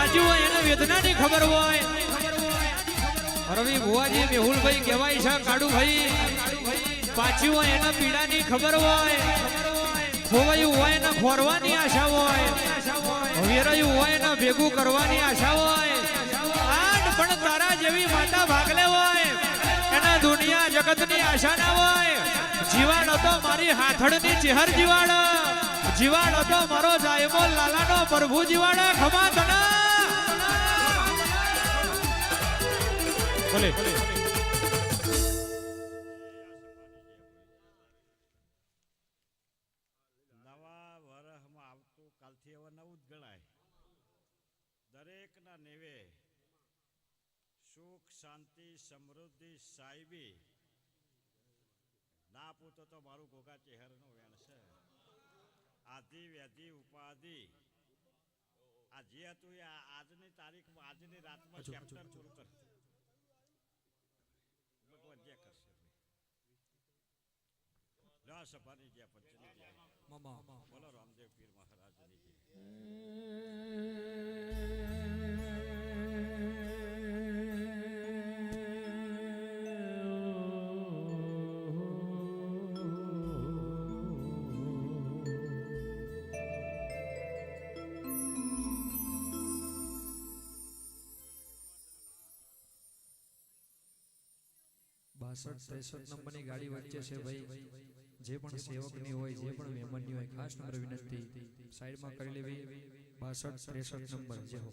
વાજ્યું હોય એને વેદનાની ખબર હોય. રવિ ભુવાજી મેહુલભાઈ કહેવાય છે કાડુભાઈ પાછી હોય એને પીડાની ખબર હોય. ખોવાયું હોય ને ખોરવાની આશા હોય. વેરાયું હોય ને ભેગું કરવાની આશા હોય. આડ પણ તારા જેવી માતા ભાગલે હોય એના દુનિયા જગતની આશા ના હોય. જીવાડ હતો મારી હાથડની ચેહર જીવાડ. જીવાડ હતો મારો જાયમો લાલાનો પ્રભુ જીવાડ. ખમા તના ભલે નવા વરહમાં આવતું કાલથી હવે નવું જ ગણાય. દરેકના નેવે સુખ શાંતિ સમૃદ્ધિ સાહેબી ના પૂતો તો મારું ગોગા ચહેરનો વેણ છે. આધિ વ્યાધિ ઉપાધિ આ જે હતું એ આજની તારીખમાં આજની રાતમાં ચેપ્ટર પૂરું કરશે. ભગવાન જે કરશે સભાની જે પંચની જે બોલો રામદેવ પીર મહારાજની જે નંબરની ગાડી વચ્ચે છે ભાઈ. જે પણ સેવકની હોય જે પણ મહેમાનની હોય ખાસ નંબર વિનંતી સાઈડમાં કરી લેવી. 62 63 નંબર જે હો.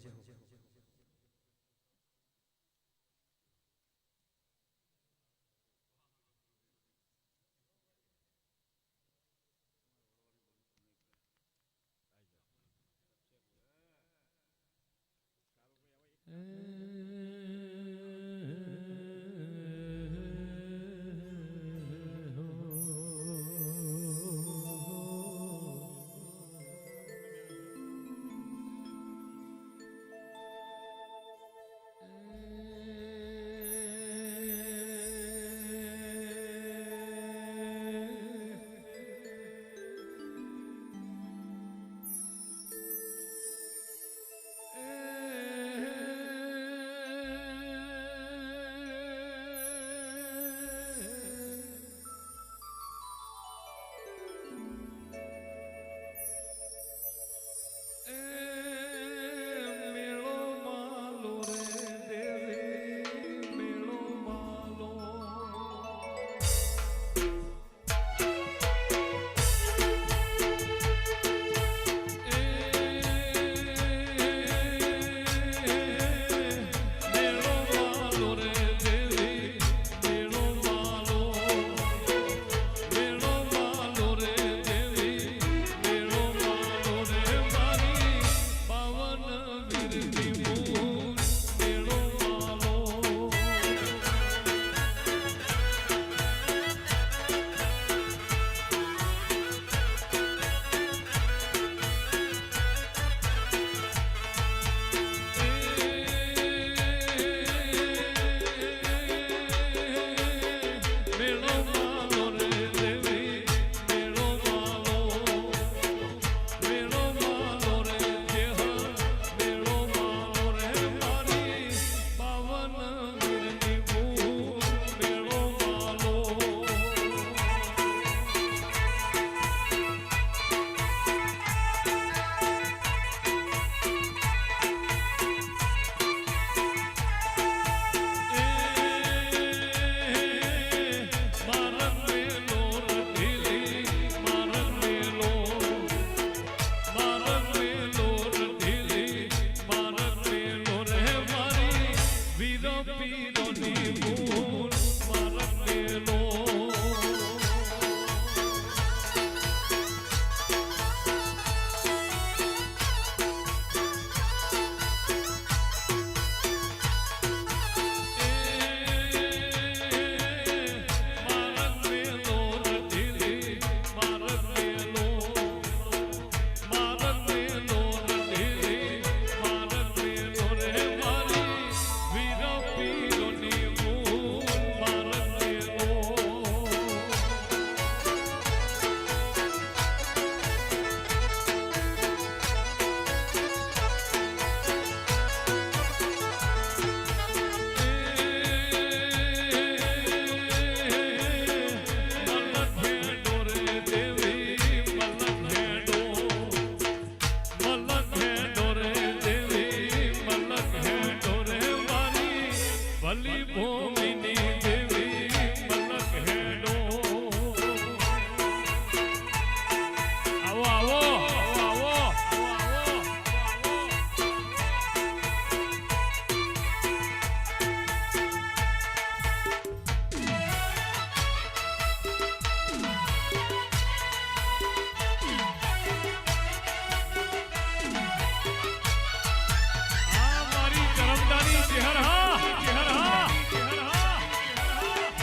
ચહેર હા ચહેર હા ચહેર હા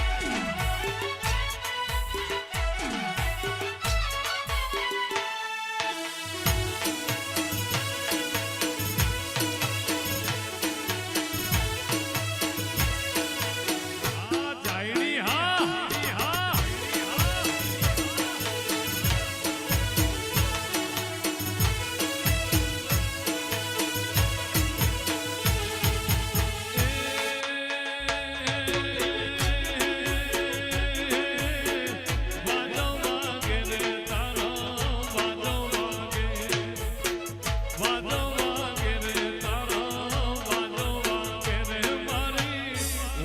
આ જાયડી હા હા વાદો વાગે રે તારા વાદો વાગે રે તારા વાદો વાગે રે મારી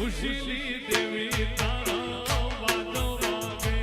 ઉશીલી દેવી તારા વાદો વાગે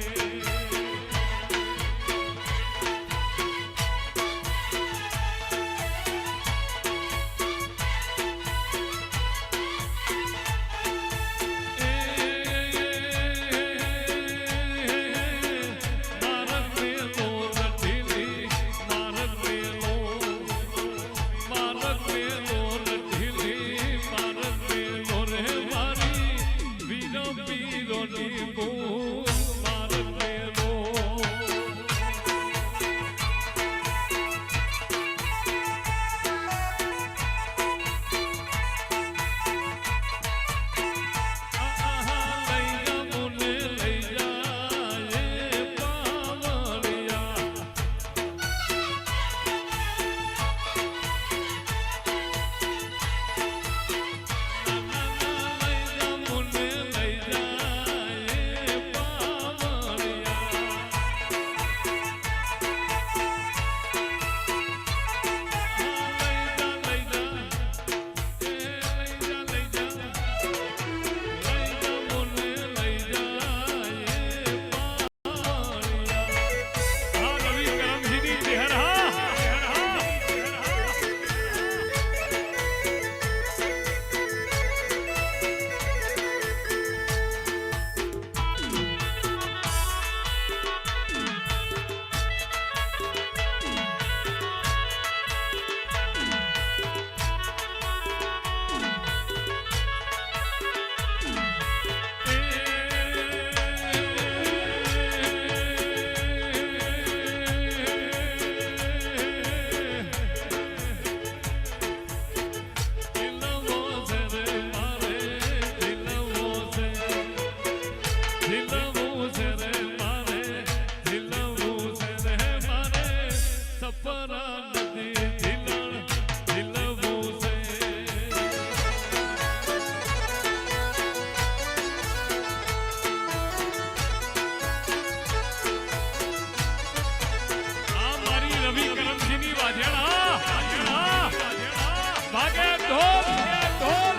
ભાગે ઢોલ ઢોલ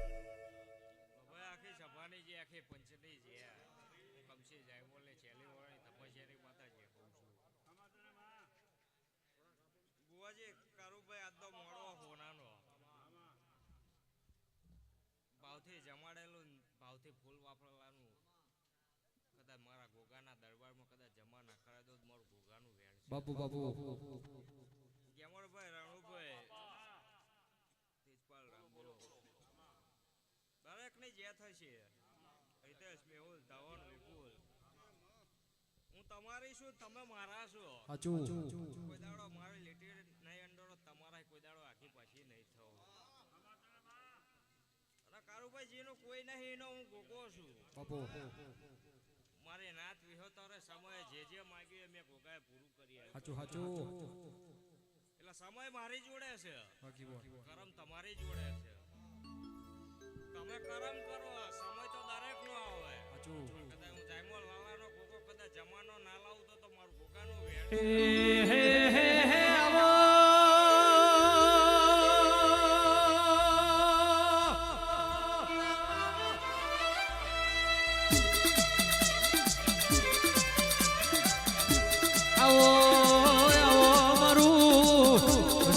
હવે આખી સભાની જે આખી પંચની જે હું કમસી જાય બોલે છેલ્લી વાળી તપસ્યાની માતા જે કહું છું બુવાજી કારુભાઈ આજ તો મોડો હોનાનો ભાવથી જમાડેલું ભાવથી ફૂલ વાપરેલાનું કદાચ મારા ગોગાના દરબારમાં કદાચ જમા ના કરાય તો મારું ગોગાનું વેણ છે. બાપુ બાપુ ગેમણભાઈ રણુભાઈ તેજપાલ રામ બોલો દરેકની જે થશે હિતેશ મેહુલ ધવન વિપુલ હું તમારી છું તમે મારા છો સાચું કોઈ દાડો મારી લીટી નહીં અંડોળો તમારા કોઈ દાડો આખી પાછી નહીં થવો અને કારુભાઈ જેનો કોઈ નહીં એનો હું ગોગો છું બાપુ મારી નાત વિહોતરે સમયે જે માંગ્યું એ મેં ગોગાએ પૂરું કરી આપ્યું. સાચું સાચું એટલે સમય મારી જોડે છે બાકી બોલ કરમ તમારી જોડે છે તમે કરમ કરો સમય તો દરેક નો આવે સાચું કદાચ હું જાયમો લાલાનો ગોગો કદાચ જમાનો ના લાવું તો મારું ગોગાનું વેણ હે હે હે હે આવો આવો આવો મારું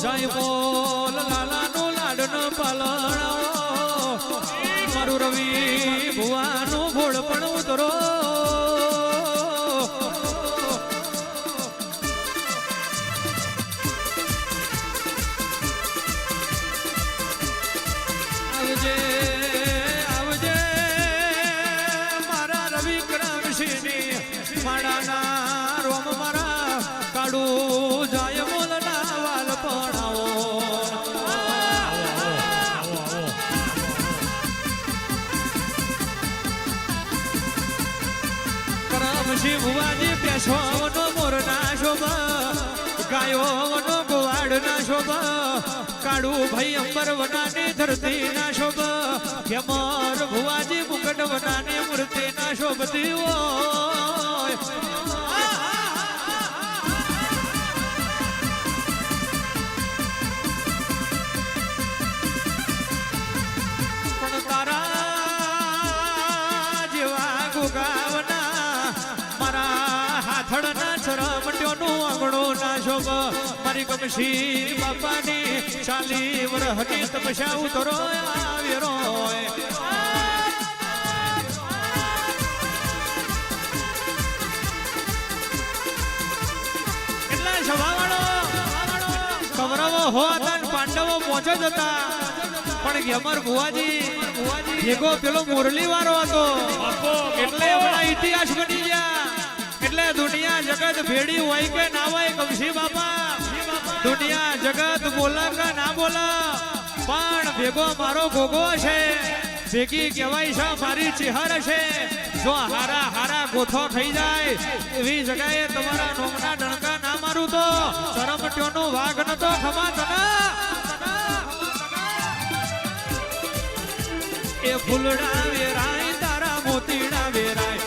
જાય બોલ લાલાનું લાડનું પાલણ આવો મારું રવિ ભુવાનું ભોળ પણ ઉતરો આવજે આવજે મારા રવિ કરમશીની માડાના રોમ મારા કાળું જાય મોલના વાલ પણાવો કરમશી ભુવાજી પેશવાનો મોરના શોભા ગાયોનો ગોવાડના શોભા કાળું ભાઈ અંબર વનાની ધરતી ના શોભા કેમર ભુવાજી મુકટ વનાની મૂર્તિ ના શોભતી હોય પણ તારા જેવા ગોગાવના મારા હાથડના ચરમટ્યોનું આંગણો ના શોભ મારી કમશી બાપાની 40 વર્ષની તપસ્યા ઉતરો આવ્યો એટલા સભાવાળો કૌરવો હોતા પાંડવો પહોંચે જ હતા પણ ગેમર ભુવાજી ભેગો પેલો મુરલી વાળો હતો એટલે એમના ઇતિહાસ બની ગયા એટલે દુનિયા જગત ભેડી હોય કે ના હોય કમશી બાપા દુનિયા જગત બોલા કે ના બોલા પણ ભેગો મારો ગોગો છે ભેગી કહેવાય છે મારી ચિહર છે જો હારા હારા ગોથો થઈ જાય એવી જગ્યાએ તમારા નોમના ડણકા ના મારું તો ચરમટ્યોનો વાઘ નતો ખમા તના એ ફૂલડા વેરાય તારા મોતીડા વેરાય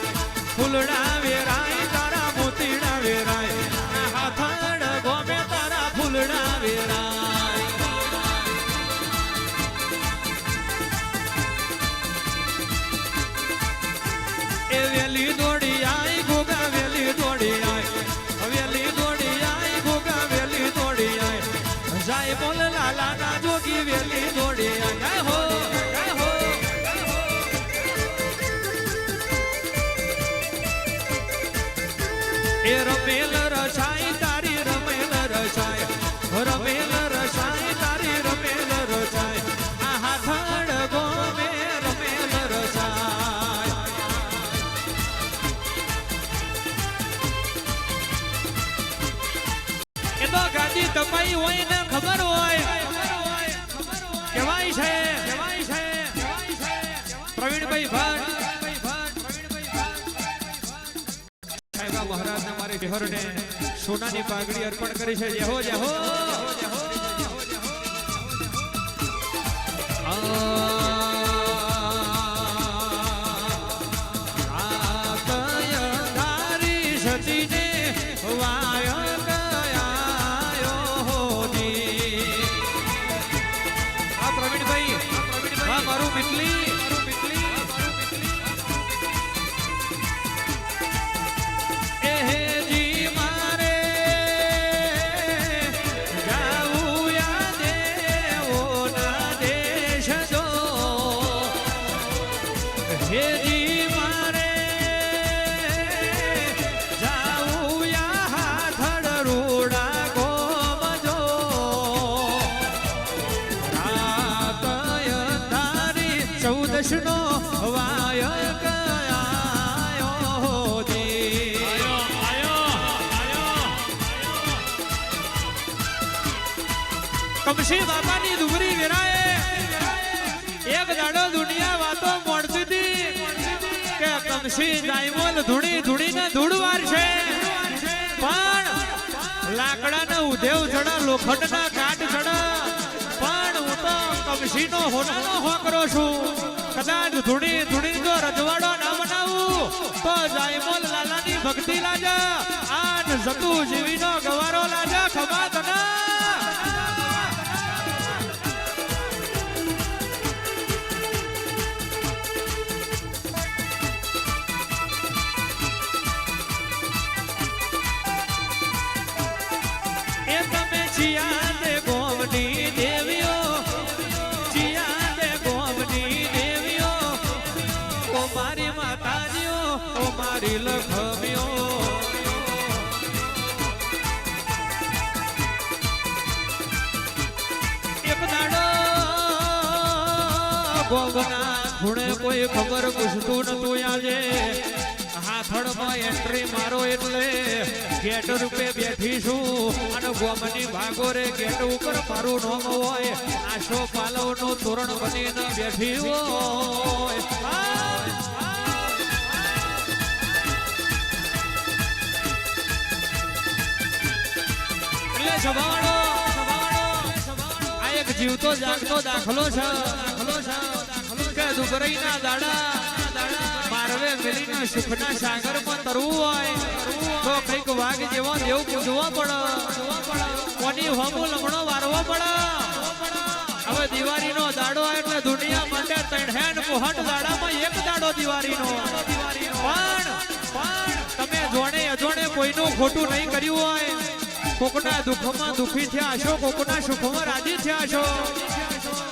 ફૂલડા વેરાય તારા મોતીડા વેરાય હાથડ ગોમે તારા ફૂલડા વેરાય એ વેલી દોડી આઈ ગોગા વેલી દોડી આઈ વેલી દોડી આઈ ગોગા વેલી દોડી આઈ જાય બોલ લાલા ના જોગી વેલી દોડી આઈ જય હો એ રમેલ રસાઈ તારી રમેલ રસાઈ રમેલ રસાઈ તારી રમેલ રસાઈ આ હાથડ ગોમે રમેલ રસાઈ એ તો ગાદી તપાઈ હોય ને ખબર હોય કેવાય છે પ્રવીણભાઈ ભટ્ટ મહારાજ મારી બહેરને સોનાની પાઘડી અર્પણ કરી છે જય હો જય હો આ કય તારી સતીને વાય કમશી બાપાની દુબરી વેરાએ એક દાડો દુનિયા વાતો મોડતી હતી કે કમશી જાયમોલ ધૂણી ધૂણીને ધૂળવાર છે પણ લાકડાના ઉધેવ ચડા લોખંડના કાટ ચડા પણ હું તો કમશીનો હોનાનો હોકરો છું કદાચ ધૂણી ધૂણી જો રજવાડો ના બનાવું તો જાયમોલ લાલાની ભક્તિ લાજા આન જતું જીવીનો ગવારો લાજા ખબા તના લખમ્યો એક દાડો ગોગના ખૂણે કોઈ ખબર પૂછતું નતું આજે હાથડમાં એન્ટ્રી મારો એટલે ગેટ રૂપે બેઠી છું અને ગોમની ભાગોરે ગેટ ઉપર મારું નામ હોય આશો પાલવનું તોરણ બનીને બેઠી હોય સવાડો આ એક જીવતો જાગતો દાખલો છે કે દુબરીના દાડા મારવે મેલીના સુખના સાગરમાં તરવું હોય તો કઈક વાઘ જેવો દેવ પૂજવો પડે કોની હોમું લમણો વારવો પડે હવે દિવાળીનો દાડો એટલે દુનિયા માટે ત્રણ મોહટ દાડામાં એક દાડો દિવાળીનો પણ તમે જોડે અજોડે કોઈનું ખોટું નહીં કર્યું હોય કોકના દુઃખમાં દુઃખી થયા છો કોકના સુખમાં રાજી થયા છો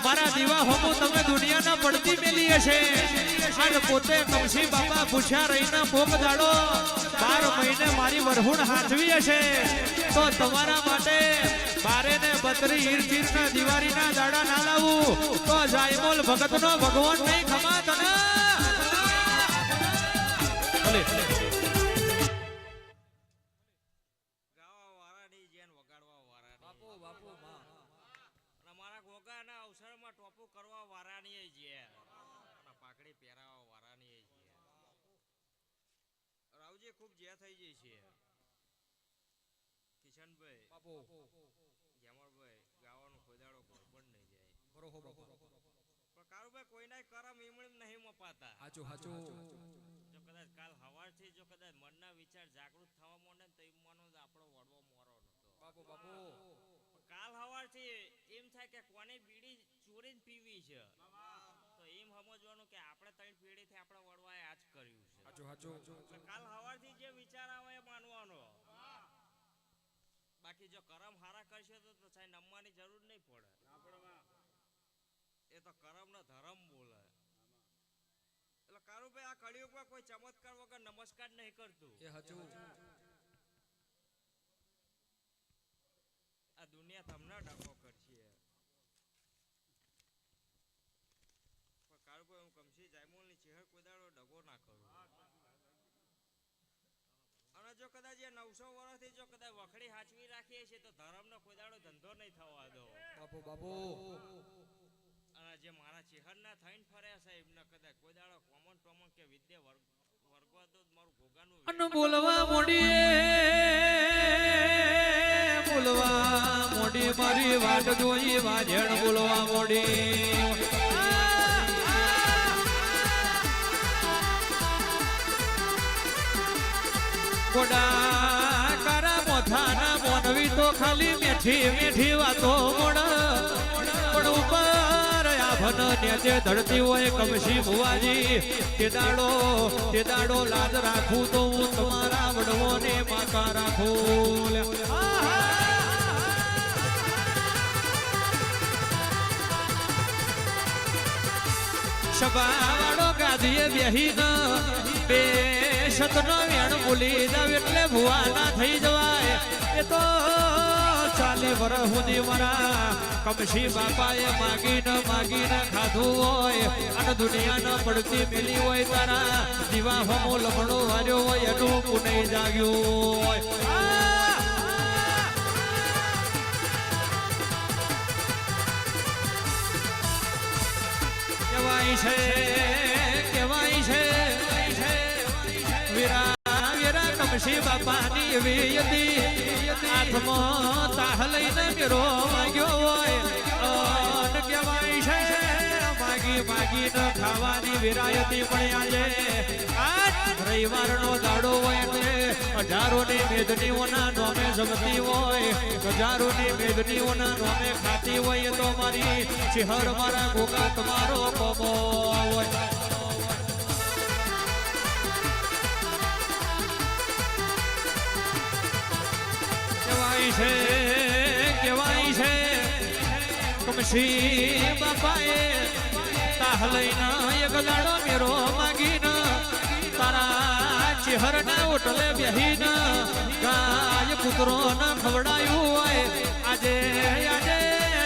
મારા દીવા હોમો તમે દુનિયાના પડતી મેલી હશે અને પોતે કમશી બાપા પૂછ્યા રહીને પોક દાડો 12 મહિને મારી વરહુણ હાથવી હશે તો તમારા માટે 12 ને 32 ઈરચીરના દિવાળીના દાડા ના લાવું તો જાયમોલ ભગતનો ભગવાન નહીં ખમા તને ભલે કરવા વારાની જે પાકડી પહેરાવા વારાની જે રાવજી ખૂબ જે થઈ જઈ છે કિશનભાઈ બાપુ જેમળભાઈ ગાવાનું ખોદાડો કોઈ પણ નહીં જાય બરોબર બાપુ પણ કારુભાઈ કોઈના કરમ ઈમણીમ નહીં મપાતા હાચું હાચું જો કદાચ કાલ હવારથી જો કદાચ મનના વિચાર જાગૃત થવા માંડે ને તો એમ માનો આપણો વડવો મોરો નતો બાપુ બાપુ કાલ હવારથી એમ થાય કે કોની બીડી ચોરીને પીવી છે તો એમ સમજવાનું કે આપણે ત્રણ પેઢીથી આપણા વડવાએ આજ કર્યું છે હાચું હાચું કાલ હવારથી જે વિચાર આવે એ માનવાનો બાકી જો કરમ હારા કરશે તો સાહેબ નમવાની જરૂર નહીં પડે એ તો કરમનો ધર્મ બોલે એટલે કારુભાઈ આ કળિયુગમાં કોઈ ચમત્કાર વગર નમસ્કાર નહીં કરતું એ હાચું આ દુનિયા તમને ડખો કરશે પણ કારુભાઈ હું કમશી જાયમોલની ચહેર કોદાડો ડગો ના કરું અને જો કદાચ એ 900 વર્ષથી જો કદાચ વખડી હાચવી રાખીએ છે તો ધર્મનો કોદાડો ધંધો નહીં થવા દો બાપુ બાપુ અને જે મારા ચહેરના થઈને ફર્યા છે એમને કદાચ કોદાડો કોમન કે વિદ્યા વર્ગવા તો મારું ભોગાનું અન બોલવા મોડી મારી વાટ જોઈ વાજણ બોલવા મોડી ગોડા કરા મોથાના મોનવી તો ખાલી મેઠી મેઠી વાતો મોડ પણ ઉપર આભન નેચે ધડતી હોય કમશી ભુવાજી તે દાડો લાજ રાખું તો હું તમારા વડવોને માતા રાખું સભાવાળો ગાદીએ બેહીને બે શતનો વેણ બોલી જાવ એટલે ભુવા ના થઈ જવાય એ તો 40 વર્ષ સુધી મારા કમશી બાપાએ માગીને ખાધું હોય અને દુનિયાને પડતી મેલી હોય તારા દીવા હોમો લમણો વાર્યો હોય એનું પુનઃ જાગ્યું હોય કેવાય છે વીરા વીરા કમશી બાપાની વેયતી હાથમાં તાહ લઈને મેરો માંગ્યો હોય અન કેવાય છે માગી માગીને ખાવાની વિરાયતી પણ આજે આજ રવિવારનો દાડો હોય એટલે હજારોની મેદનીઓના નોમે જમતી હોય હજારોની મેદનીઓના નોમે ખાતી હોય તો મારી ચિહર મારા ગોગા તમારો કોમો હોય કેવાય છે કમશી બાપાએ તાહ લઈને એક દાડો મેરો માગીને તારા ચહેરના ઓટલે બેહીને ગાય પુત્રો ના ખવડાયું હોય આજે આજે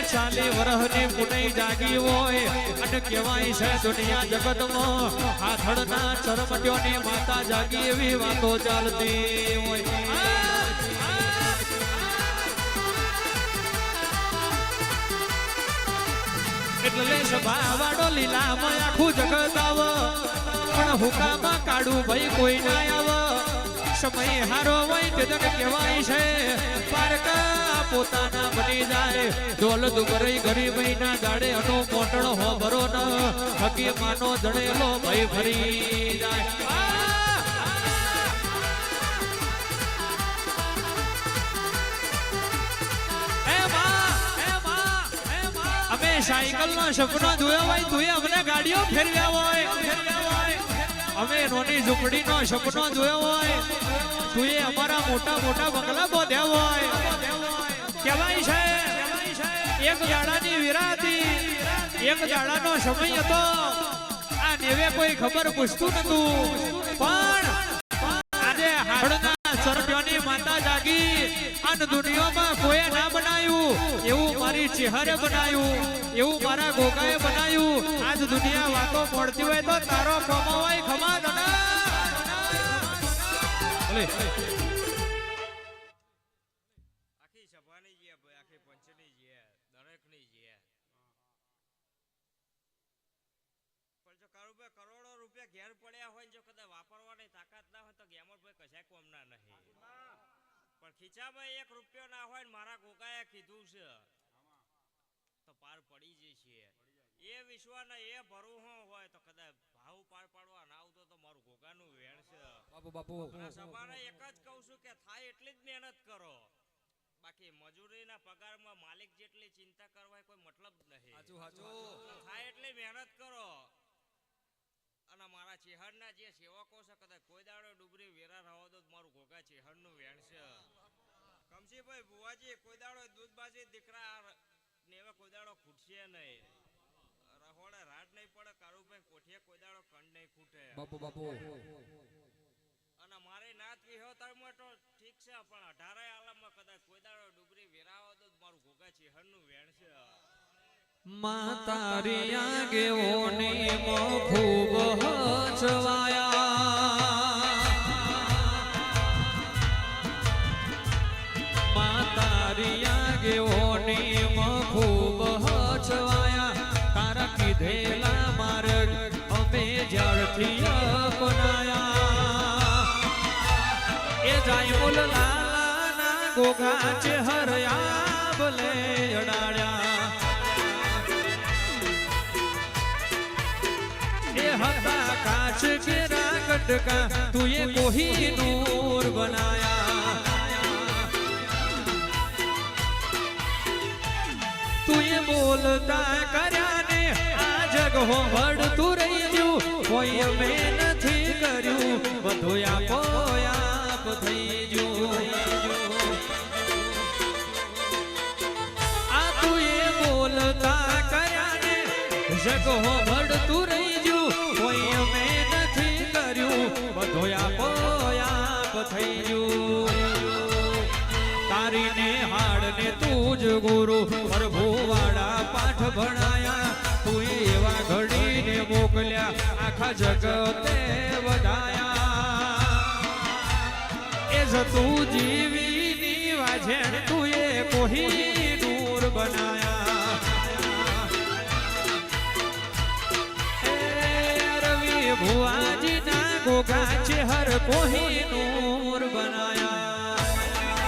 40 વર્ષની પુનઈ જાગી હોય અને કહેવાય છે દુનિયા જગતમાં હાથડના ચરમટ્યોની માતા જાગી એવી વાતો ચાલતી હોય એટલે સભાવાળો લીલામાં આખું જગત આવ પણ હુકામાં કાઢું ભાઈ કોઈ ના આવ સમય હારો હોય તે કહેવાય છે પારકા પોતાના બની જાય ડોલ દુબરઈ ગરીબઈ ના દાડે અનો મોટણ હો ભરો ન હકી માનો જડેલો ભાઈ ફરી જાય સાયકલ નો સપનો જોયો હોય તું અમને ગાડીઓ ફેરવ્યા હોય અમે નોની ઝૂંપડી નો સપનો જોયો હોય તું અમારા મોટા મોટા બંગલા બોધ્યા હોય કહેવાય છે એક જાડાની વિરાતી એક જાડાનો સમય હતો આ નેવે કોઈ ખબર પૂછતું નતું પણ આજે હાડના સરપ્યોની માતા જાગી અને દુનિયામાં કોઈ ના બનાવ્યું એવું મારી ચહેરે બનાવ્યું એવું મારા ગોગાએ બનાવ્યું આજ દુનિયા વાતો પડતી હોય તો તારો કમાવાય ખમા દના આખી સભાની જે આખી પંચની જે દરેકની જે પણ જો કારુભાઈ કરોડો રૂપિયા ઘેર પડ્યા હોય જો કદાચ વાપરવાની તાકાત ના હોય તો ગેમર ભાઈ કશાય કોમના નહીં પણ ખીચામાં 1 રૂપિયો ના હોય ને મારા ગોગાએ કીધું છે તો પાર પડી જશે એ વિશ્વાના એ ભરોહો હોય તો કદાચ ભાવ પાર પાડવા ના આવતો તો મારું ગોગાનું વેણ છે બાપુ સભાને એક જ કહું છું કે થાય એટલી જ મહેનત કરો બાકી મજૂરીના પગારમાં માલિક જેટલી ચિંતા કરવાય કોઈ મતલબ નહીં થાય એટલી મહેનત કરો અને મારા ચેહરના જે સેવકો છે કદાચ કોઈ દાડો ડુબરી વેરા રહો તો મારું ગોગા ચેહરનું વેણ છે કમશીભાઈ બુવાજી કોઈ દાડો દૂધબાજી દીકરા નેવે કોઈ દાડો ખૂટશે નહીં રહોડે રાડ નહીં પડે કારુભાઈ કોઠીએ કોઈ દાડો કંડ નહીં ખૂટે બાપુ અને મારે નાત વિહોતરમાં તો ઠીક છે પણ 18 આલમમાં કદાચ કોઈ દાડો ડુબરી વેરાવો તો મારું ગોગા ચેહરનું વેણ છે માતારી આગેઓની ખૂબ હચવાયા માતારી આગેઓની ખૂબ હચવાયા તારા કીધેલા માર્ગ અમે જ્યારથી અપનાયા એ જાય બોલ લાલાના ગોગા ચહેરયા ભલે અડાડ્યા હતા કાચ કેરા ગટકા તુએ કોહિનૂર બનાયા તુએ બોલતા કર્યા ને આ જગ હો વડતું રહી ગયું કોઈ અમે નથી કર્યું બધું આપો આપ થઈ ગયું આ તુએ બોલતા કર્યા ને જગ હો વડતું રહી ગયું કોઈ અમે નથી કર્યું બધો આપો આપ થઈ ગયું તારીને હાડને તું જ ગુરુ પ્રભુવાળા પાઠ ભણાયા તું એવા ઘડીને મોકલ્યા આખા જગતે વધાયા એ જ તું જીવીની વાજેણ તું એ કોહિનૂર બનાયા ભુવાજીના ગોગા છે હર કોઈ નૂર બનાયા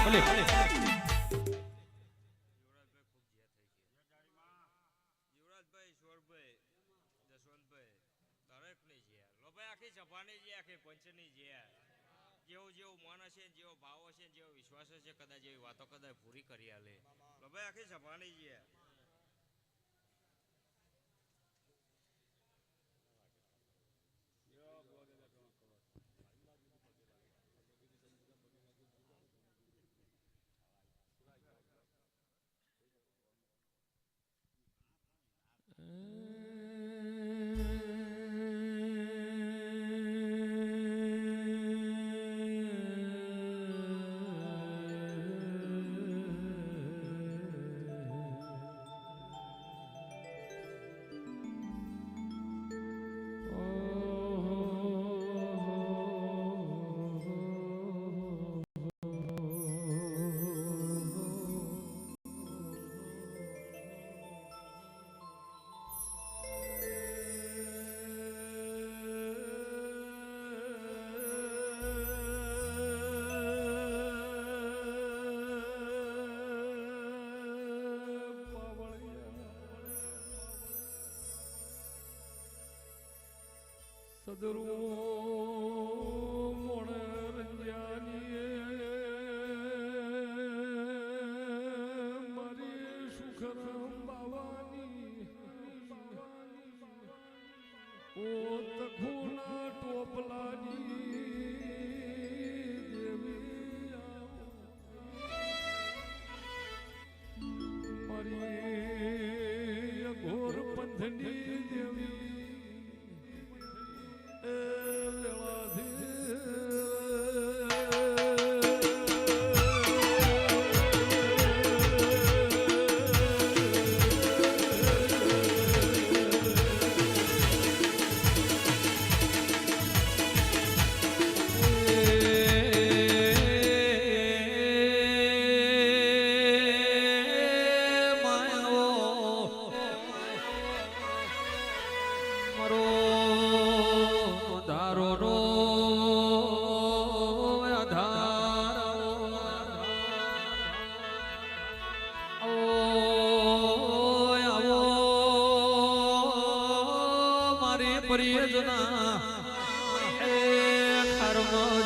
ભલે યુવરાજભાઈ ઈશ્વરભાઈ જસવંતભાઈ દરેકની છે લો ભાઈ આખી સભાની છે આખી પંચની છે જેવું જેવું મન હશે જેવો ભાવ હશે જેવો વિશ્વાસ હશે કદાચ એવી વાતો કદાચ પૂરી કરી આલે લો ભાઈ આખી સભાની છે સદરો મોણ રંજાની મારી સુખરામ બાવાની ઓ તખુના ટોપલાની દેવી મારી ઘોર પંથની દેવી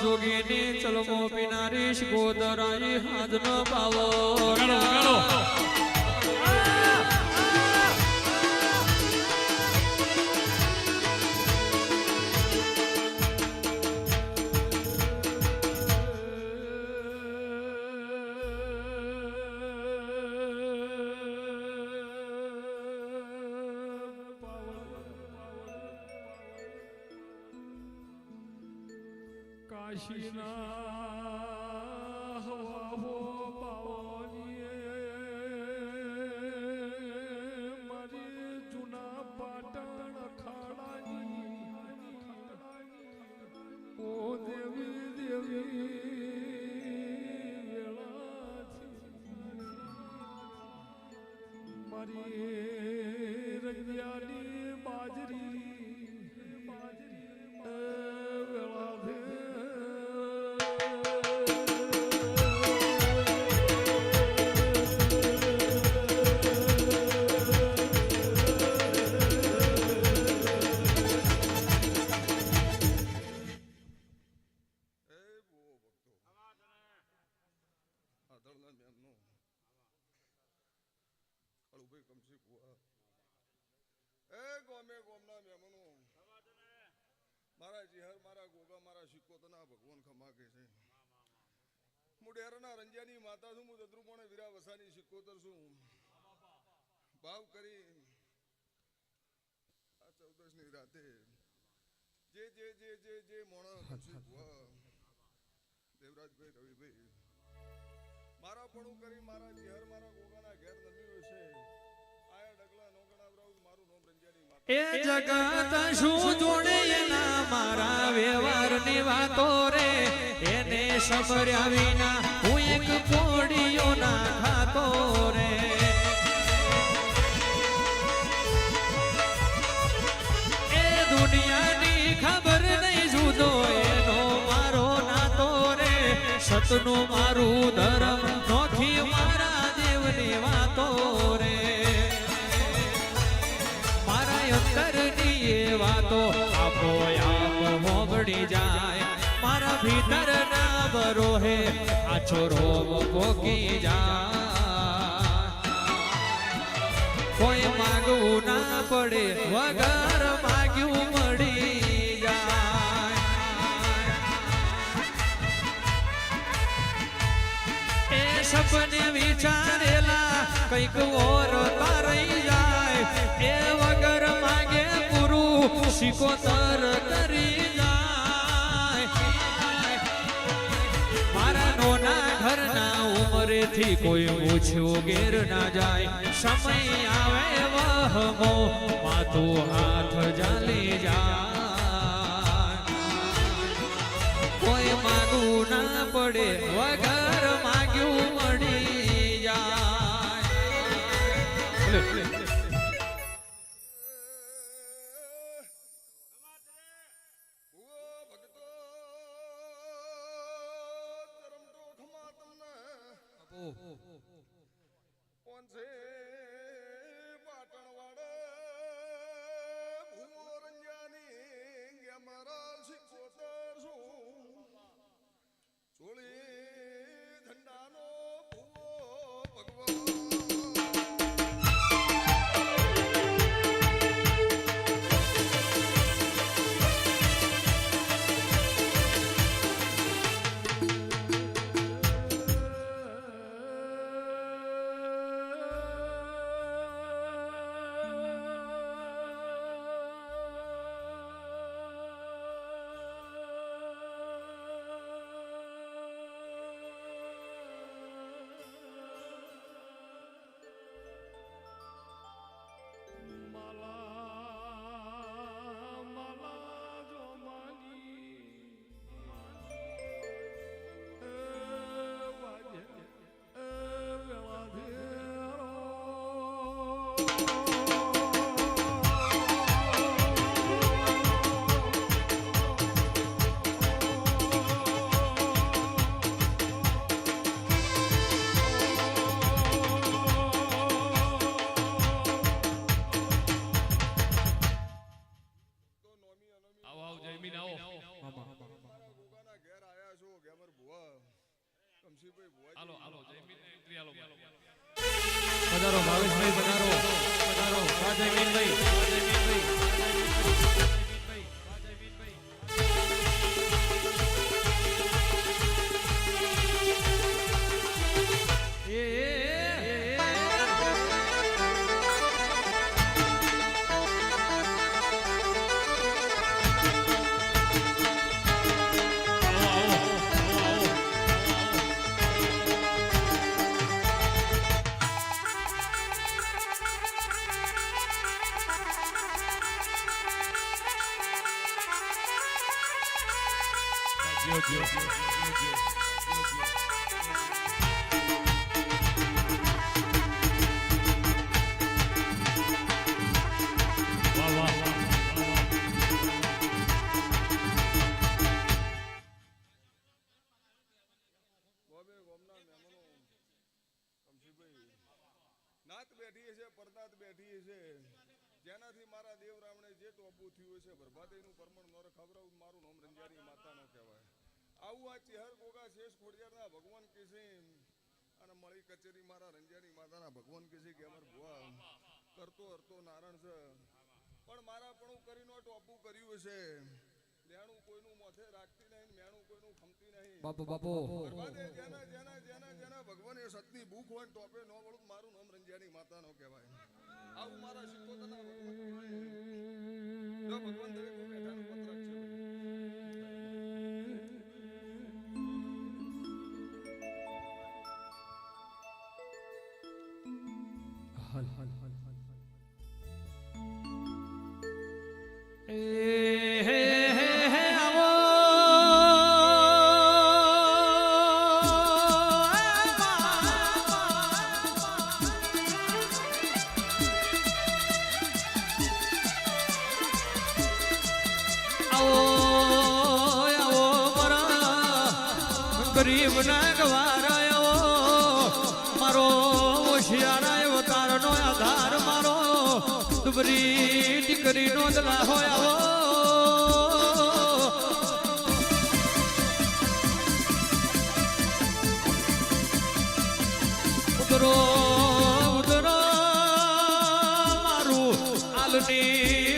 જોગીની ચલમો પિનારીશ ગોદરાઈ હાજનો પાવો કાશીના હવાહો પાવાની મારી જૂના પાટણ અખાડાની ઓ દેવી દેવી વેળાથી મારી રંગિયાની બાજરી મારા જીહર મારા ગોગા મારા શિકોતના ભગવાન ખમા કે છે હું ડેરના રંજાની માતા છું હું દદ્રુપણે વીરા વસાની શિકોતર છું ભાવ કરી આ 14 ની રાતે જે જે જે જે જે મોણા દેવરાજભાઈ રવિભાઈ મારા પડું કરી મારા જીહર મારા ગોગાના ઘેર નમ્યું છે આયા ડગલા નો ગણાવરાવ મારું નામ રંજાની માતા એ જગત શું જોડે એના મારા વ્યવહારની વાતો રે એને સમર્યા વિના હું એક પોડીયો ના ખાતો રે એ દુનિયાની ખબર સતનું મારું ધર્મ નોખી મારા દેવની વાતો રે મારા અંતરની એ વાતો આપો આપ મોગડી જાય મારા ભીતર ના બરોહે આછો રોગ પોકી જાય કોઈ માગવું ના પડે વગર માગ્યું મળી જાય એ સપને વિચારેલા કંઈક ઓર તારી જાય એ વગર માગે પૂરું શિકોતર કરી જાય મારા નોના ઘરના ઉમરેથી કોઈ પૂછ્યું ઘેર ના જાય સમય આવે વહમો માથું હાથ જાલી જાય કોઈ માગવું ના પડે વગર માગ્યું મળી જાય ભુવા ભક્તો ચરમટો ખમા તમને પોંચે પાટણવાડે ભુવો રંજાની ગેમરા શિકોતર છું ચોળી ધંડાનો ભુવો ભગવાન મારા ગોગાના ઘેર આયા છો ગેમર ભુવા કમશીભાઈ ભુવાજી પધારો ભાવેશભાઈ પધારો પધારો જયમીનભાઈ ગોબે ગોમના મહેમાનો કમશીભાઈ નાત બેઠી છે પરદાત બેઠી છે જેનાથી મારા દેવ રામણે જે ટોપું થયું છે બરબાદીનું પરમણ નોર ખબરાવું મારું નામ રંજારી માતાનો કહેવાય આવું આ ચેહર ગોગા શેષ ખોડિયારના ભગવાન કે છે અને મળી કચેરી મારા રંજારી માતાના ભગવાન કે છે કે અમાર ભુવા કરતો હરતો નારાયણ છે પણ મારા પણ કરીને ટોપું કર્યું છે લેણું કોઈનું મોથે રાખતી નહીં મેણું કોઈનું ખમતી નહીં બાપુ બાપુ બરબાદે જેના જેના જેના જેના ભગવાને સતની ભૂખ હોય ટોપે નો વળું મારું નામ રંજાની માતાનો કહેવાય આવું મારા શિકોતરના ભગવાન જો ભગવાન દરેક બેઠાનું પત્રક છે હાલ હાલ હાલ ગરીબ ના ગવારાયો મારો હોશિયારા અવતારનો આધાર મારો દુબરી દીકરીનો દલા હોયા ઉતરો ઉતરો મારું આલની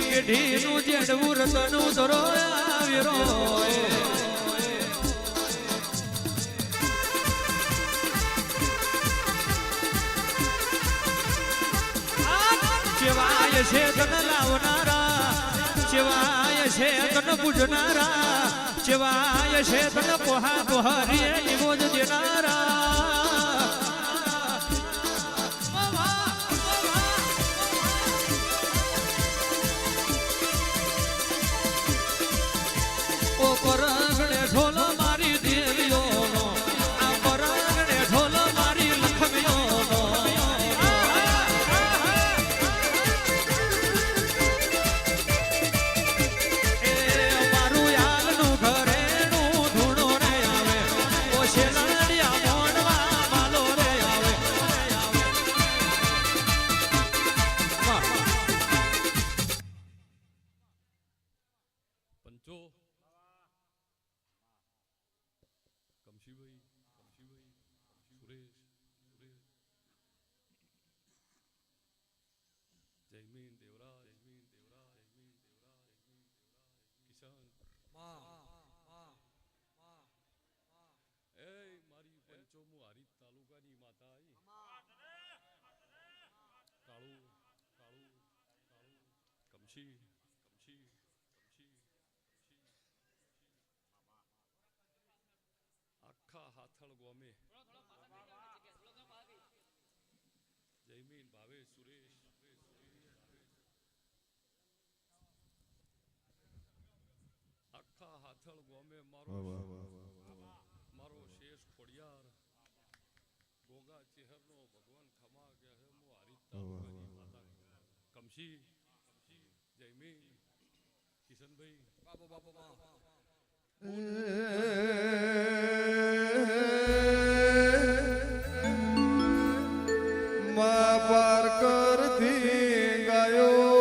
પેઢીનું જેડવું રતન ઉતરો આવીરો ચેવાય છે તન લાવનારા ચેવાય છે તન પૂજનારા ચેવાય છે તન પોહા પોહરી નિમોજ દેનારા ઓ પરગણે ઢોલો મારી દેવીઓનો આ પરગણે ઢોલો મારી લખમીઓનો પંચો કમશીભાઈ સુરેશ જયમીન દેવરાજ કિશન એ મારી પંચોમુ હારીજ તાલુકાની માતા કાળુ કમશી આખા હાથળ ગોમે જયમીન ભાવેશ સુરેશ આખા હાથળ ગોમે મારો શેષ ખોડિયાર ગોગા ચેહરનો ભગવાન ખમા કે હે મો હારીજ તાલુકાની માતા કમશી જયમીન કિશનભાઈ બાપો માં પાર કરતી ગાયો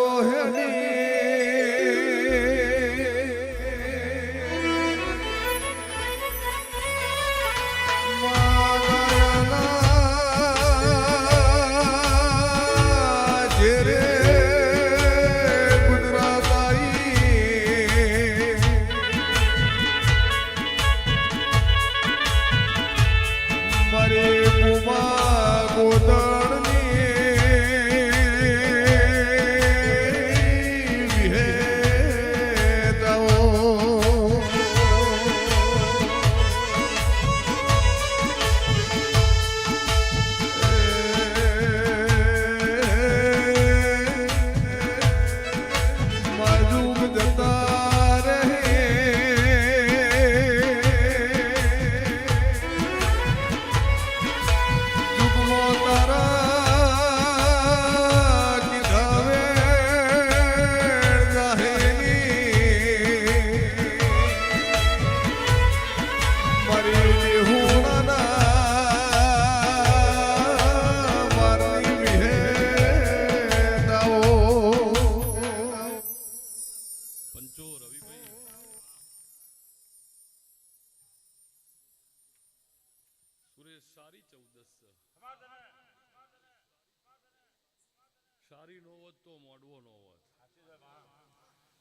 સારી નો હોત તો મોડવો નો હોત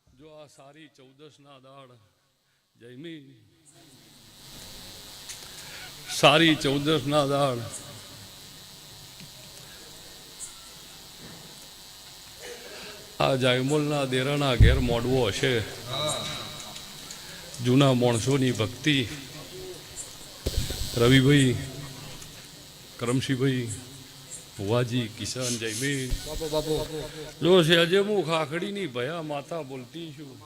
જો આ સારી 14 ના દાડ જયમી સારી 14 ના દાડ આ જાયમોલના દેરાના ઘેર મોડવો હશે જૂના માણસોની ભક્તિ રવિભાઈ કરમશીભાઈ ભુવાજી કિશન જયમીન જો છે આજે હું ખાખડીની ભયા માતા બોલતી છું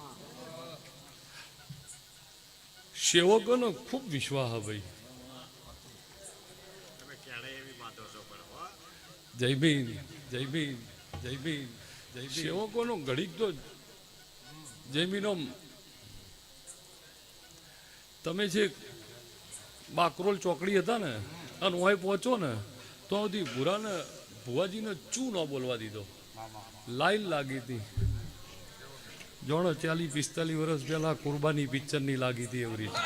સેવકોનો ખૂબ વિશ્વાસ ભાઈ જયમીન જયમીન જયમીન સેવકોનો ઘડીક તો જયમીનો તમે જે બાકરોલ ચોકડી હતા ને અને ઓય પહોંચો ને તો સુધી ભુવાજીને ચૂ ન બોલવા દીધો. લાઈન લાગી હતી જોણો 40-45 વર્ષ પહેલા કુરબાની પિક્ચરની લાગી હતી એવી રીતે.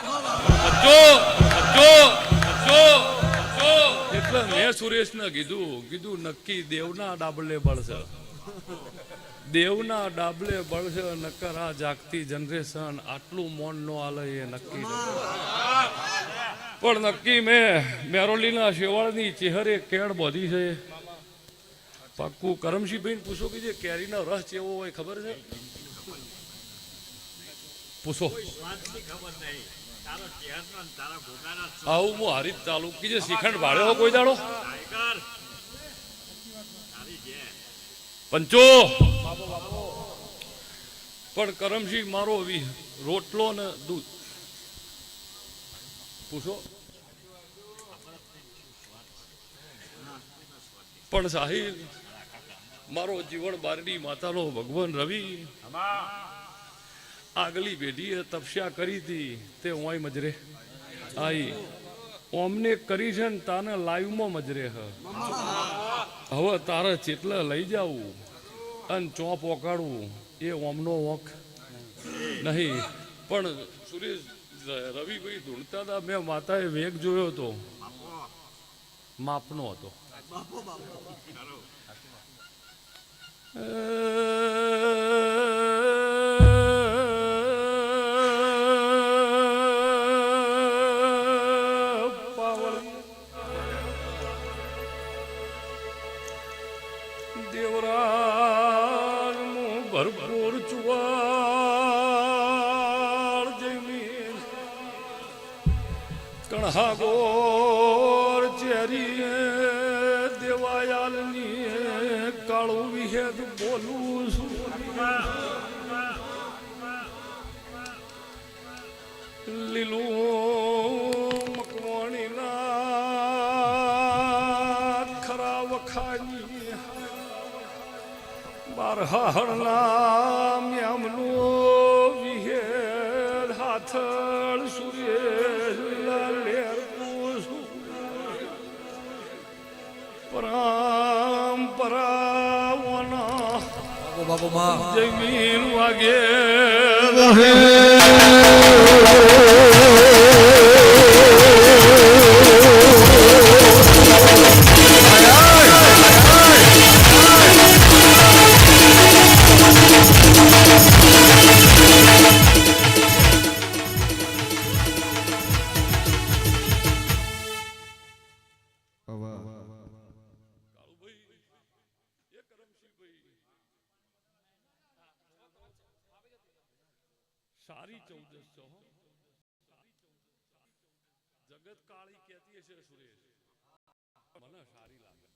એટલે મેં સુરેશને કીધું નક્કી દેવના ડાબલે બળશે, દેવના ડાબલે બળશે, નકર આ જાગતી જનરેશન આટલું મોન નો આલે એ નક્કી પણ નક્કી મેં મેરોલીના શેવાળની ચહેરે કેળ બોધી છે. પાક્કું કરમશીભાઈ પૂછો કે જે કેરીનો રસ કેવો હોય ખબર છે? પૂછો. આવું હું હારીજ તાલુકી જે શ્રીખંડ ભાડ્યો કોઈ દાડો પંચો પણ કરમસિંહ મારો રોટલો ને દૂધ પૂછો. પણ સાહિલ મારો જીવન બારડી માતાનો ભગવાન રવિ આગલી પેઢીએ તપસ્યા કરી હતી તે ઓય મજરે આઈ ઓમને કરી છે ને તાને લાઈવમાં મજરે હવે તારે ચેટલે લઈ જાવું અને ચો પોકાડવું એ ઓમનો વોક નહીં. પણ સુરેશ રવિભાઈ ધૂણતા હતા મેં માતાએ વેગ જોયો હતો માપનો હતો. દેવરાજ ભરપૂર ચુવાળ જમીન કણહાગોર ચેરી દેવાયાલની કાળું વિહેદ બોલું છું. લીલું મકવાણીના ખરા વખાની બારહાળના મ્યામનો વિહેદ હાથળ સુરેશ લેર પૂછું પરંપરાઓના જમીન વાગે સારી 14 જગત કાળી કહેતી હશે સુરેશ મને સારી લાગે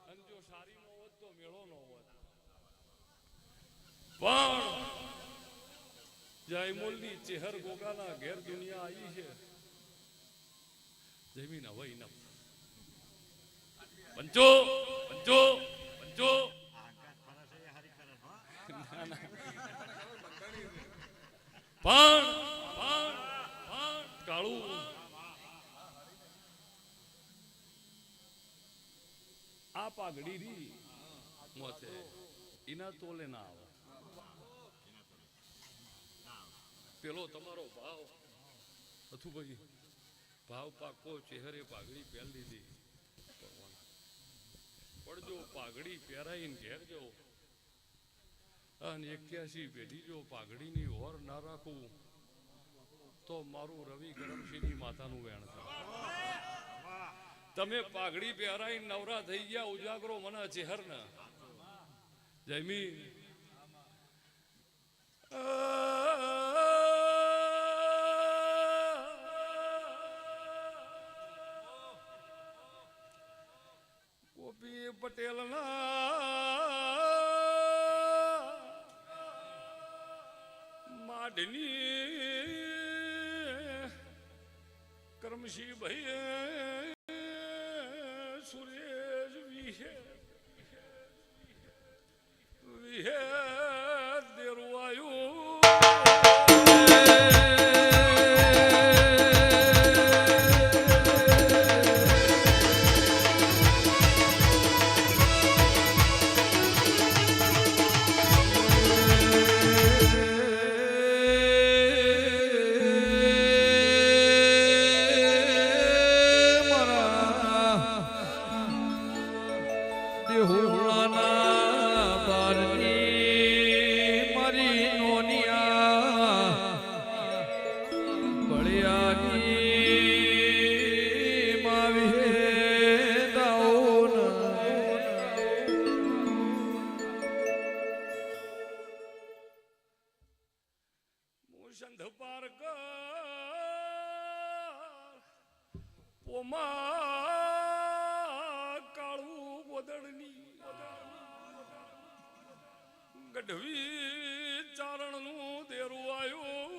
અને જો સારી નો હોત તો મેળો નો હોત. પણ જયમોલની ચેહર ગોગાના ઘેર દુનિયા આવી છે જમીન હવે ઇનફ. પંચો પંચો પંચો પણ કાળું આ પાઘડી રી મોતે એના તોલે ના આવે. પેલો તમારો ભાવ અથુભાઈ ભાવ પાકો ચહેરે પાઘડી પહેર લીધી પણ જો પાઘડી પહેરાઈને ઘેર જાઓ અને 81 પેઢી જો પાઘડીની ઓર ના રાખું તો મારું રવિ કરમસિંહની માતાનું વેણ છે. તમે પાઘડી પહેરાઈ નવરા થઈ ગયા ઉજાગરો મને ચહેર ને જયમી ગોપી પટેલ માડની કરમશી ભાઈ સુરેશ વિહે દેરવાયું ઓમાં કાળું ગોદડની ગઢવી ચારણનું દેરું આવ્યું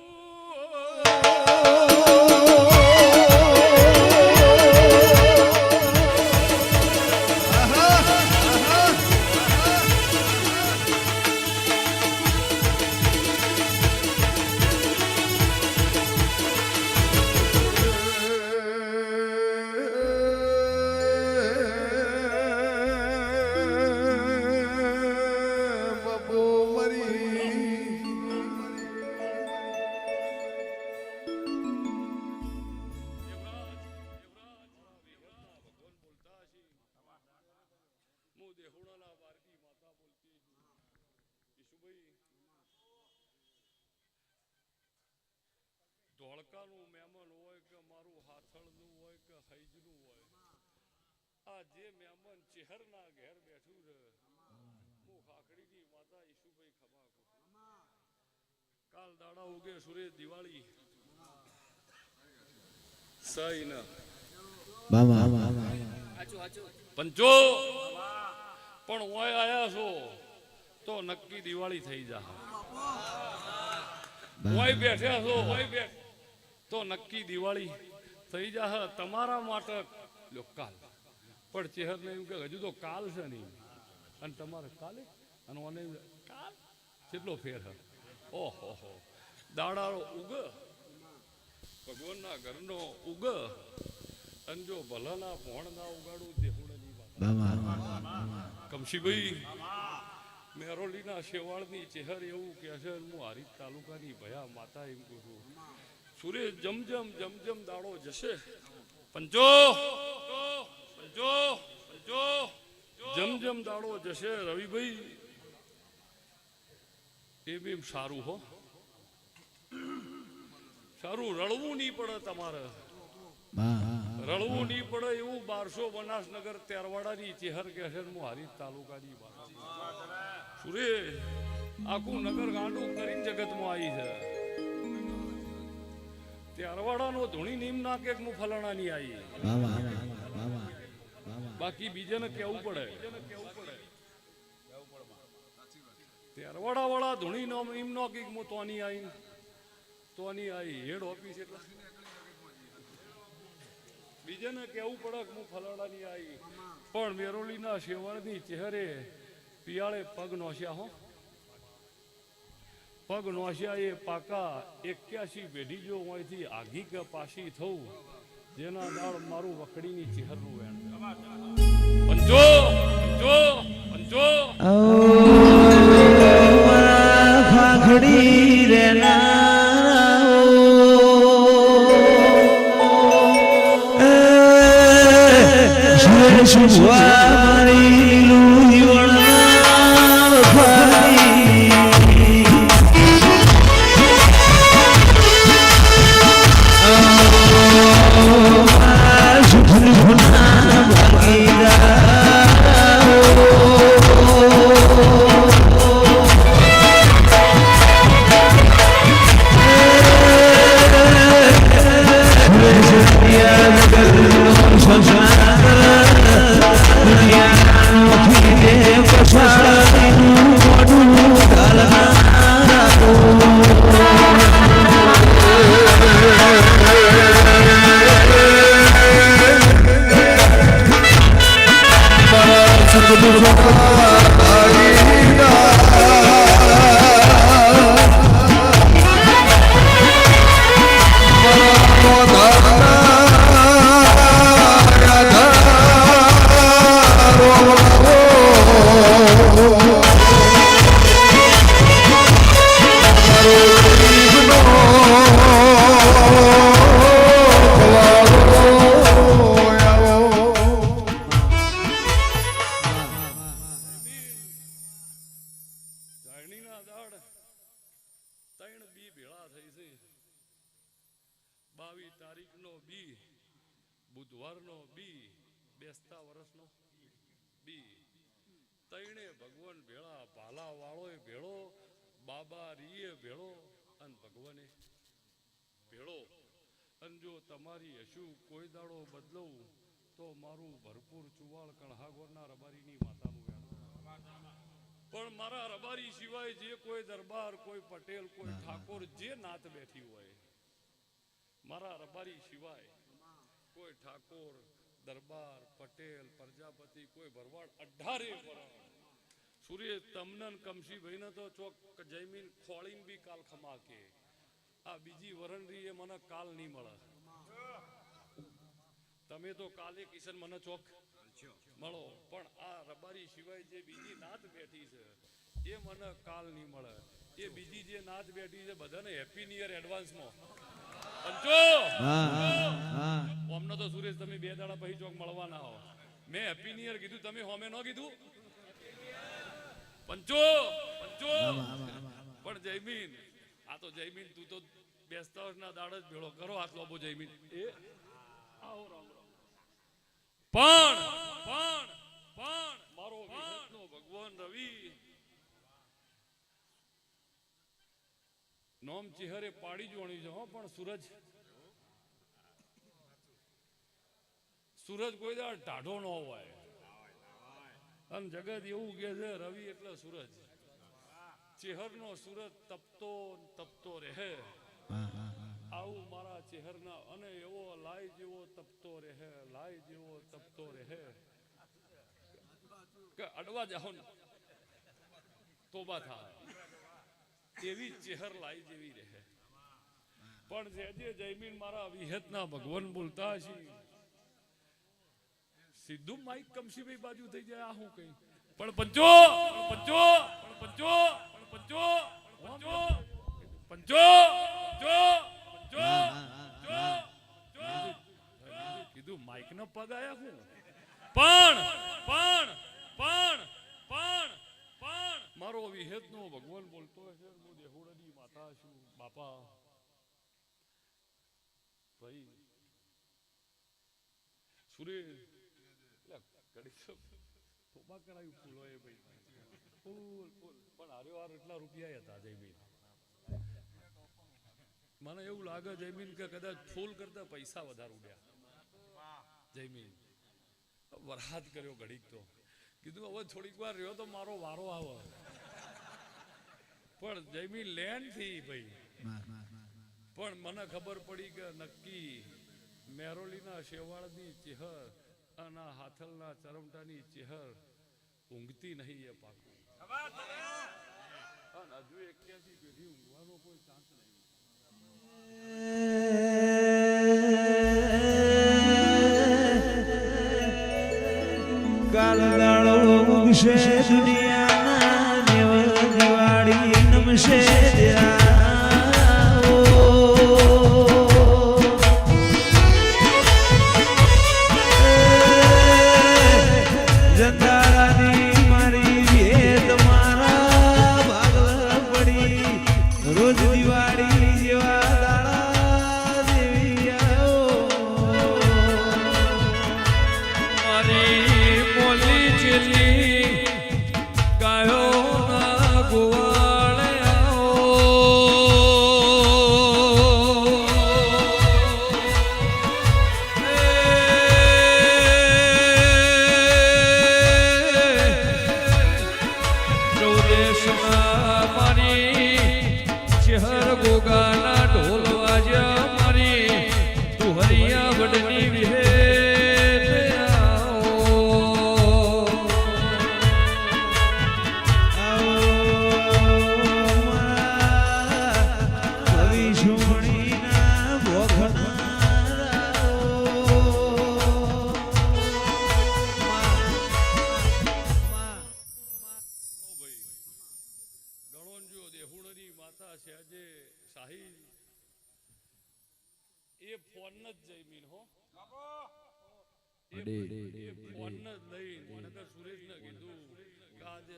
ધોળકાનું મહેમાન હોય કે મારું હાથળનું હોય કે હૈજનું હોય આ જે મહેમાન ચેહરના ઘેર બેઠું છે હું ખાખડીની માતા ઈશુભાઈ ખમા કાલ દાડા ઉગે સુરે દિવાળી સઈ ન પંચો પણ ઓય આયા છો તો નક્કી દિવાળી થઈ જા ઓય બેઠ્યા છો તો નક્કી દિવાળી થઈ જા તમારા માટે કાલ પણ ચેહરને એમ કે હજુ તો કાલ છે નહીં અને તમારે કાલે અને મને કાલ કેટલો ફેર હ ઓહો હો દાડારો ઉગ ભગવાનના ઘરનો ઉગ અને જો ભલાના ભોણ ના ઉગાડું દેહુડની વાત કમશીભાઈ મેરોલીના શેવાળની ચેહર એવું કે છે હું હારીજ તાલુકાની ભયા માતા એમ કહું છું સુરેશ જમજમ દાડો જશે પંચો જમજમ દાડો જશે રવિભાઈ એ બી સારું હો સારું રળવું નહીં પડે તમારે રળવું નહીં પડે એવું 1200 બનાસનગર તેરવાડાની ચેહર કે છે હું હારીજ તાલુકાની વાત સુરે આખું નગર ગાંડું કરીને જગતમાં આવી છે ત્યારવાડાનો ધૂણી નીમ ના કે હું ફલાણાની આવી બાકી બીજાને કેવું પડે ત્યારવાડા વાળા ધૂણી નીમ નો કે હું તોની આવી હેડ ઓફિસ એટલે બીજાને કેવું પડે હું ફલાણાની આવી પણ મેરોલીના શેવાળની ચહેરે પિયાળે પગ નોશ્યા હો પગ નોશ્યા એ પાકા 81 પેઢી જો અહીંથી આઘી કે પાછી થવું જેના દાળ મારું વખડીની ચહેરનું વેણ પંચો ખાખડી રે બુધવારનો બી બેસતા વર્ષનો બી તૈણે ભગવાન ભેળા ભાલા વાળોય ભેળો બાબા રીએ ભેળો અને ભગવાને ભેળો અને જો તમારી હશું કોઈ દાડો બદલવું તો મારું ભરપૂર ચુવાળ કણહાગોરના રબારીની માતાનું યાદ પણ મારા રબારી સિવાય જે કોઈ દરબાર કોઈ પટેલ કોઈ ઠાકોર જે નાત બેઠી હોય મારા રબારી સિવાય કોઈ ઠાકોર દરબાર પટેલ પ્રજાપતિ કોઈ ભરવાડ 18 સૂર્ય તમનન કમશીભાઈ ને તો ચોક જમીન ખોળીને બી કાલ ખમા કે આ બીજી વરણરી એ મને કાલ નહીં મળે તમે તો કાલે કિશન મને ચોક મળો પણ આ રબારી સિવાય જે બીજી નાત બેઠી છે એ મને કાલ નહીં મળે એ બીજી જે નાત બેઠી છે બધાને હેપી ન્યુ યર એડવાન્સમાં પંચો અમને તો સુરેશ તમે 2 દાડા પછી ચોક મળવાના હો મેં હેપી ન્યુ યર કીધું તમે હોમે ન કીધું પંચો પંચો પણ જયમીન આ તો જયમીન તું તો બેસતા વર્ષના દાડ જ ભેળો કરો આટલો બો જયમીન એ આવો રામ રામ પણ મારો વિહતનો ભગવાન રવિ નોમ ચહેરે પાડી જોણી છે હો પણ સૂરજ કોઈ દાડ ટાઢો ન હોય અને જગત એવું કે છે રવિ એટલે સૂરજ ચહેરનો સૂરજ તપતો રહે આવું મારા ચહેરના અને એવો લાય જેવો તપતો રહે લાય જેવો તપતો રહે કે અડવા જાઓ ને તોબા થાય એવી ચહેર લાય જેવી રહે પણ જે જયમીન મારા વિહતના ભગવાન બોલતા છે સીધું માઈક કમશીભાઈ બાજુ થઈ જાય આ હું કઈ પણ પંચો કીધું માઈક નો પગ આયા હું પણ મારો વિહેત નો ભગવાન બોલતો હશે હું દેહુડાની માતા છું બાપા ભાઈ સુરેશ તોબા કરાયું ફૂલો એ ભાઈ ફૂલ પણ હાર્યો એટલા રૂપિયા હતા જયમીન મને એવું લાગે જયમીન કે કદાચ ફૂલ કરતા પૈસા વધારે ઉડ્યા જયમીન વરસાદ કર્યો ઘડીક તો કીધું હવે થોડીક વાર રહ્યો તો મારો વારો આવે પણ જયમીન લેન્ડ થી ભાઈ પણ મને ખબર પડી કે નક્કી મેરોલીના શેવાળની ચેહર અને હાથલના ચરમટાની ચેહર ઊંઘતી નહીં એ પાકું અને હજુ 81 પેઢી ઊંઘવાનો કોઈ ચાન્સ નહીં કાલ દાડો ઉગશે દુનિયાના દિવાળી નમશે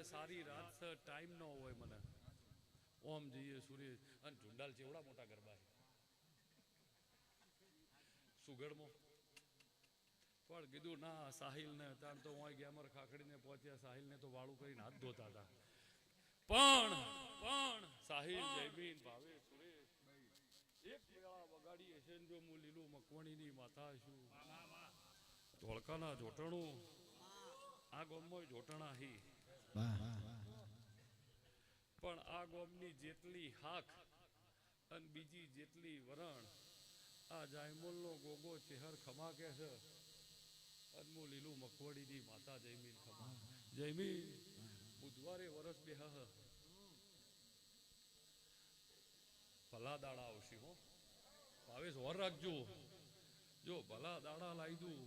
સારી રાત છે ટાઈમ ન હોય મને ઓમ જઈએ સુરેશ અને ઝુંડાલ ચેવડા મોટા ગરબા સુગડમાં પણ કીધું ના સાહિલ ને તાણ તો હું ગેમર ખાખડીને પહોંચ્યા સાહિલ ને તો વાળું કરીને હાથ ધોતા હતા પણ સાહિલ જયમીન ભાવે સુરેશ એક મેળા વગાડી હશે સમજો હું લીલું મકવાણીની માતા છું ધોળકાના જોટણું આ ગામમાં જોટણા હી પણ આ ગામની જેટલી હાક અને બીજી જેટલી વરણ આ જાયમોલનો ગોગો ચેહર ખમા કે છે અને હું લીલું મકવાડીની માતા જયમીન ખમા જયમીન બુધવારે વરસ બે ભલા દાડા આવશે હો ભાવેશ વર રાખજો જો ભલા દાડા લાવી દઉં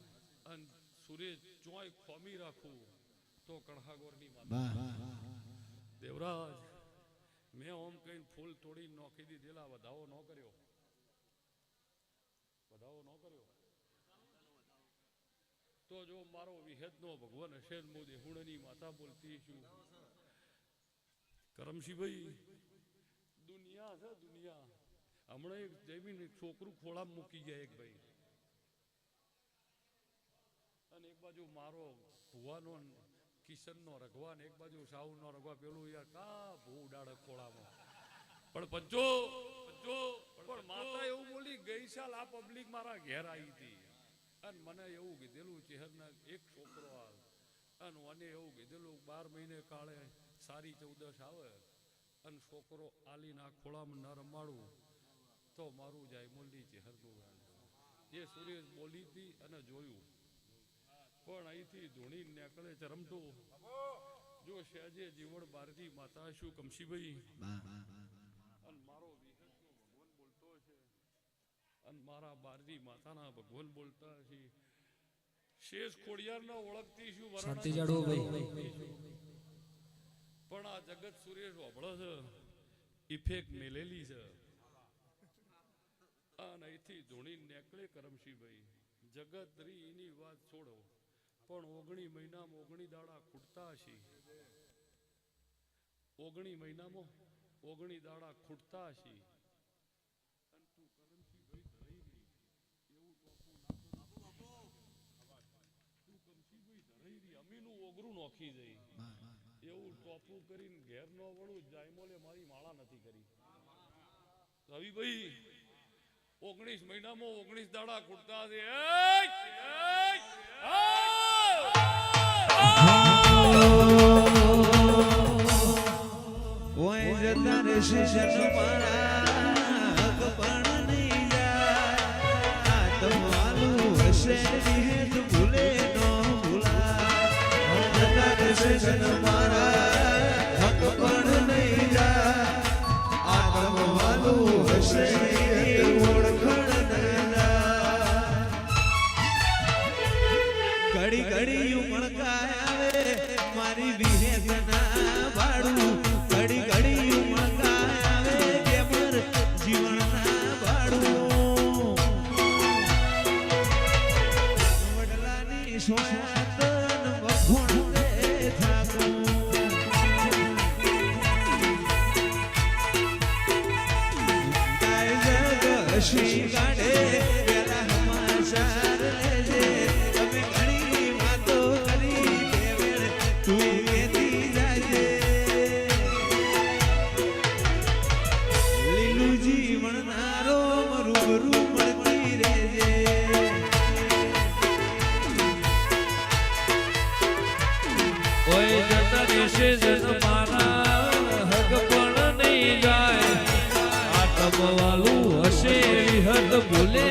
અને સુરેશ ચોય ખોમી રાખું તો કણહાગોરની માતા દેવરાજ મેં ઓમ કઈ ફૂલ તોડી નોખી દીધેલા વધાવો ન કર્યો તો જો મારો વિહેદનો ભગવાન હશે હું દેહુણની માતા બોલતી છું કરમશીભાઈ દુનિયા છે દુનિયા હમણાં એક જમીન એક છોકરું ખોળામાં મૂકી જાય એક ભાઈ અને એક બાજુ મારો ભુવાનો કિશનનો રઘવા ને એક બાજુ સાઉનો રઘવા પેલું યાર કા ભૂ ડાળે ખોળામાં પણ પંચો પણ માતા એવું બોલી ગઈ સાલ આ પબ્લિક મારા ઘેર આવી હતી અને મને એવું કીધેલું ચેહરના એક છોકરો હાલ અને મને એવું કીધેલું 12 મહિને કાળે સારી 14 આવે અને છોકરો આલીના ખોળામાં ન રમાડું તો મારું જાય મોલની ચેહરનું એ સુરેશ બોલી હતી અને જોયું પણ અહીંથી ધૂણી નીકળે ચરમટું જો સહેજે જીવણ બારથી માતા શું કમશીભાઈ અને મારો વિહતનો ભગવાન બોલતો છે અને મારા બારજી માતાના ભગવાન બોલતા છે શેષ ખોડિયારનો ઓળખતી છું શાંતિ જાળવો ભાઈ પણ આ જગત સુરેશ ઓભળો છે ઇફેક્ટ મેલેલી છે અને અહીંથી ધૂણી નીકળે કરમશીભાઈ જગત રી એની વાત છોડો પણ 19 મહિનામાં 19 દાડા ખૂટતા હશે 19 મહિનામાં 19 દાડા ખૂટતા હશે અને તું કરમશીભાઈ ધરાઈ રહી એવું ટોપું તું કરમશીભાઈ ધરાઈ રહી અમીનું ઓગરું નોખી જઈ એવું ટોપું કરીને ઘેર નો વળું જાયમોલે મારી માળા નથી કરી રવિભાઈ 19 મહિનામાં 19 દાડા ખૂટતા છે ઓય જતા રહેશે જન્મારા પણ નહીં જાય આત્માનું હશે નિહેત ભૂલે નો ભૂલાય જતા રહેશે જન્મારા હક પણ નહીં જાય આત્માનું હશે નિહેત ઓળખણ ન જાય ઘડી ઘડી ઉમળકાય આવે મારી વિહેતના ભાડું ઘડી ઘડી ઉમળકાય આવે કેમર જીવનના ભાડું વડલાની સોયાતન વખોણ રે થાકું કાય જગ હસી કાઢે પેલા હમાચાર લેજે તમે ઘણી વાતો કરી કેવળ તું કેતી જાજે લીલું જીવન નારો રૂબરૂ મળતી રહેજે ઓય જતા રહેશે જન્મારા હક પણ નહીં જાય આત્મવાલું હશે વિહત ભૂલે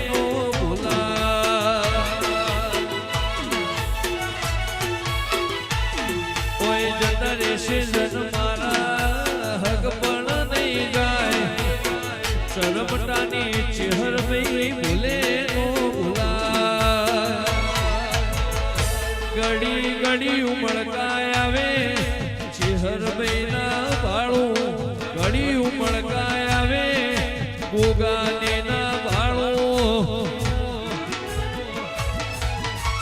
નો ભૂલાય ઓય જતા રહેશે જન્મારા હક પણ નહીં જાય ચરમટાની ચેહર ભાઈ ભૂલે નો ભૂલાય ઘડી ઘડી ઉમળકાય આવે ચેહર ભાઈના ભાળું ઘડી ઉમળકાય આવે ગોગાને ના ભાળું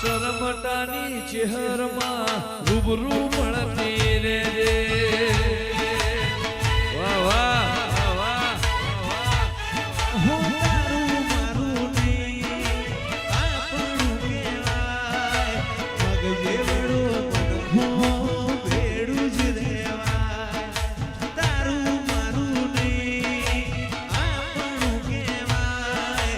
ચરમટાની ચેહરમાં રૂબરૂ મળતી રે વાહ વાહ હું તારું મારું નહીં આપણું કહેવાય મગજે વડો મનખો ભેડું જ રહેવાય તારું મારું નહીં આપણું કહેવાય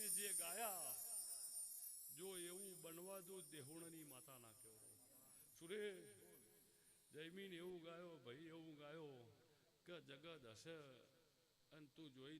જે ગાયા જો એવું બનવા દો દેહુણની માતા ના કહેવો સુરેશ જયમીન એવું ગાયો ભાઈ એવું ગાયો કે જગત હશે અને તું જોઈ